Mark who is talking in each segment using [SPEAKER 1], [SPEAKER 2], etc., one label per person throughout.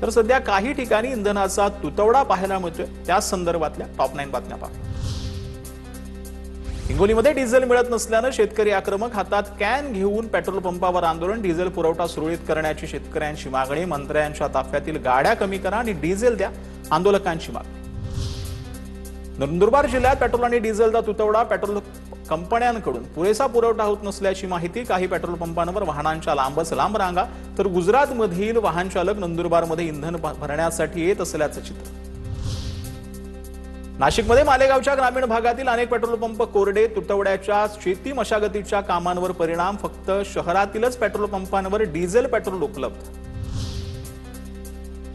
[SPEAKER 1] तर सध्या काही ठिकाणी इंधनाचा तुटवडा पाहायला मिळतोय। त्या संदर्भातल्या टॉप 9 बातम्या पाहू। हिंगोलीमध्ये डिझेल मिळत नसल्याने शेतकरी आक्रमक, हातात कॅन घेऊन पेट्रोल पंपावर आंदोलन। डिझेल पुरवठा सुरळीत करण्याची शेतकऱ्यांची मागणी। मंत्र्यांच्या ताफ्यातील गाड्या कमी करा आणि डिझेल द्या, आंदोलकांची मागणी। नंदुरबार जिल्ह्यात पेट्रोल आणि डिझेलचा तुटवडा, पेट्रोल कंपन्यांकडून पुरेसा पुरवठा होत नसल्याची माहिती। काही पेट्रोल पंपांवर वाहनांच्या लांबच लांब रांगा, तर गुजरातमधील वाहन चालक नंदुरबारमध्ये इंधन भरण्यासाठी येत असल्याचं चित्र। नाशिकमध्ये मालेगावच्या ग्रामीण भागातील अनेक पेट्रोल पंप कोरडे, तुटवड्याच्या शेती मशागतीच्या कामांवर परिणाम। फक्त शहरातीलच पेट्रोल पंपांवर डिझेल पेट्रोल उपलब्ध।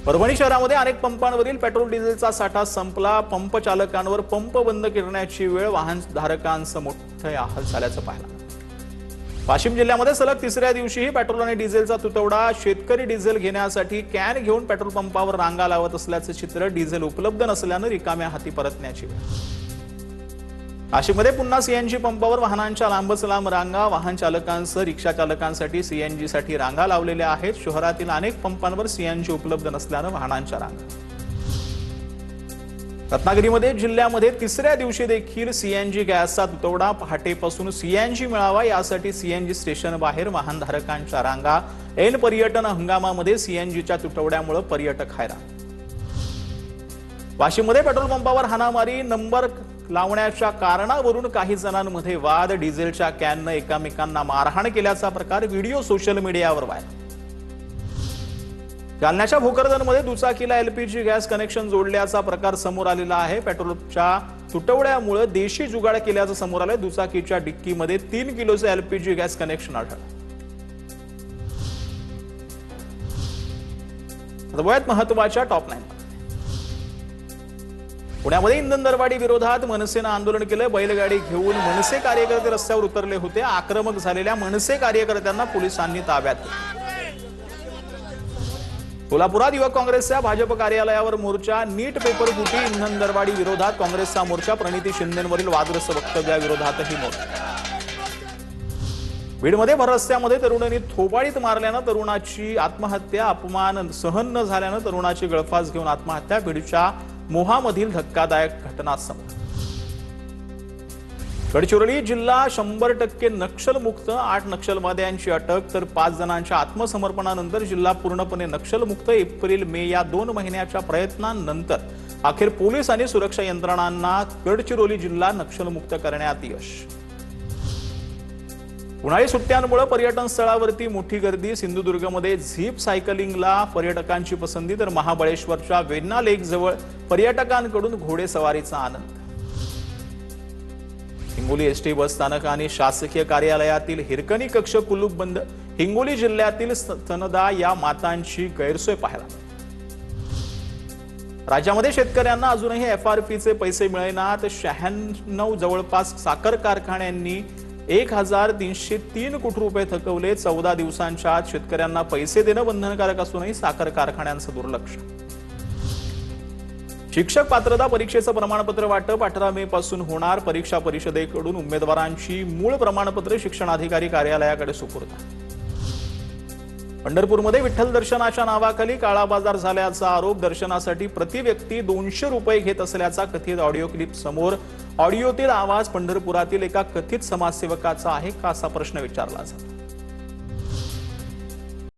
[SPEAKER 1] परभणी शहरामध्ये अनेक पंपांवरील पेट्रोल डिझेलचा साठा संपला। पंप चालकांवर पंप बंद करण्याची वेळ, वाहनधारकांचं मोठे हाल झाल्याचं पाहिलं। वाशिम जिल्ह्यामध्ये सलग तिसऱ्या दिवशीही पेट्रोल आणि डिझेलचा तुटवडा। शेतकरी डिझेल घेण्यासाठी कॅन घेऊन पेट्रोल पंपावर रांगा लावत असल्याचं चित्र। डिझेल उपलब्ध नसल्यानं रिकाम्या हाती परतण्याची वेळ। नाशिकमध्ये पुन्हा सीएनजी पंपावर वाहनांच्या लांबच लांब रांगा। वाहन चालकांसह रिक्षा चालकांसाठी सीएनजी साठी रांगा लावलेल्या आहेत। शहरातील अनेक पंपांवर सीएनजी उपलब्ध नसल्यानं वाहनांच्या रांगा। रत्नागिरीमध्ये जिल्ह्यामध्ये तिसऱ्या दिवशी देखील सीएनजी गॅसचा तुटवडा। पहाटेपासून सीएनजी मिळावा यासाठी सीएनजी स्टेशन बाहेर वाहनधारकांच्या रांगा। ऐन पर्यटन हंगामामध्ये सीएनजीच्या तुटवड्यामुळे पर्यटक हैराण। वाशिममध्ये पेट्रोल पंपावर हाणामारी, नंबर लावण्याच्या कारणावरून काही जणांमध्ये वाद। डिझेलच्या कॅनने एकमेकांना मारहाण केल्याचा प्रकार व्हिडिओ सोशल मीडियावर व्हायरल। जालन्याच्या भोकरदनमध्ये दुचाकीला एलपीजी गॅस कनेक्शन जोडल्याचा प्रकार समोर आलेला आहे। पेट्रोलच्या तुटवड्यामुळे देशी जुगाड केल्याचं समोर आलंय। दुचाकीच्या डिक्कीमध्ये 3 किलोचं एलपीजी गॅस कनेक्शन आढळलं। सगळ्यात महत्त्वाच्या टॉप 9 पुण्यामध्ये इंधन दरवाढी विरोधात मनसेनं आंदोलन केलं। बैलगाडी घेऊन मनसे कार्यकर्ते रस्त्यावर उतरले होते। आक्रमक झालेल्या मनसे कार्यकर्त्यांना पोलिसांनी ताब्यात घेतलं। सोलापुरात युवक काँग्रेसच्या भाजप कार्यालयावर मोर्चा। नीट पेपर फुटी, इंधन दरवाढी विरोधात काँग्रेसचा मोर्चा। प्रणिती शिंदेंवरील वादग्रस्त वक्तव्याविरोधातही मोर्चा। बीडमध्ये भर रस्त्यामध्ये तरुणांनी थोबाडीत मारल्यानं तरुणाची आत्महत्या। अपमान सहन न झाल्यानं तरुणाची गळफास घेऊन आत्महत्या। बीडच्या मोहामधील धक्कादायक घटना समोर। गडचिरोली जिल्हा 100% नक्षलमुक्त, 8 नक्षलवाद्यांची अटक, तर 5 जणांच्या आत्मसमर्पणानंतर जिल्हा पूर्णपणे नक्षलमुक्त। एप्रिल मे या 2 महिन्याच्या प्रयत्नांनंतर अखेर पोलीस आणि सुरक्षा यंत्रणांना गडचिरोली जिल्हा नक्षलमुक्त करण्यात यश। उन्हाळी सुट्ट्यांमुळे पर्यटन स्थळावरती मोठी गर्दी। सिंधुदुर्गमध्ये झीप सायकलिंगला पर्यटकांची पसंती, तर महाबळेश्वरच्या वेण्णा लेक जवळ पर्यटकांकडून घोडेसवारीचा आनंद। हिंगोली एसटी बस स्थानक आणि शासकीय कार्यालयातील हिरकणी कक्ष कुलूप बंद। हिंगोली जिल्ह्यातील स्तनदा या मातांची गैरसोय पाहायला। राज्यामध्ये शेतकऱ्यांना अजूनही एफआरपीचे पैसे मिळेनात। 96 जवळपास साखर कारखान्यांनी 1303 कोटी रुपये थकवले। 14 दिवसांच्या आत शेतकऱ्यांना पैसे देणं बंधनकारक असूनही साखर कारखान्यांचं दुर्लक्ष। शिक्षक पात्रता परीक्षेचं प्रमाणपत्र वाटप 18 मे पासून होणार। परीक्षा परिषदेकडून उमेदवारांची मूळ प्रमाणपत्र शिक्षणाधिकारी कार्यालयाकडे सुपूर्द। पंढरपूरमध्ये विठ्ठल दर्शनाच्या नावाखाली काळा बाजार झाल्याचा आरोप। दर्शनासाठी प्रति व्यक्ती 200 रुपये घेत असल्याचा कथित ऑडिओ क्लिप समोर। ऑडिओतील आवाज पंढरपुरातील एका कथित समाजसेवकाचा आहे का, असा प्रश्न विचारला जातो।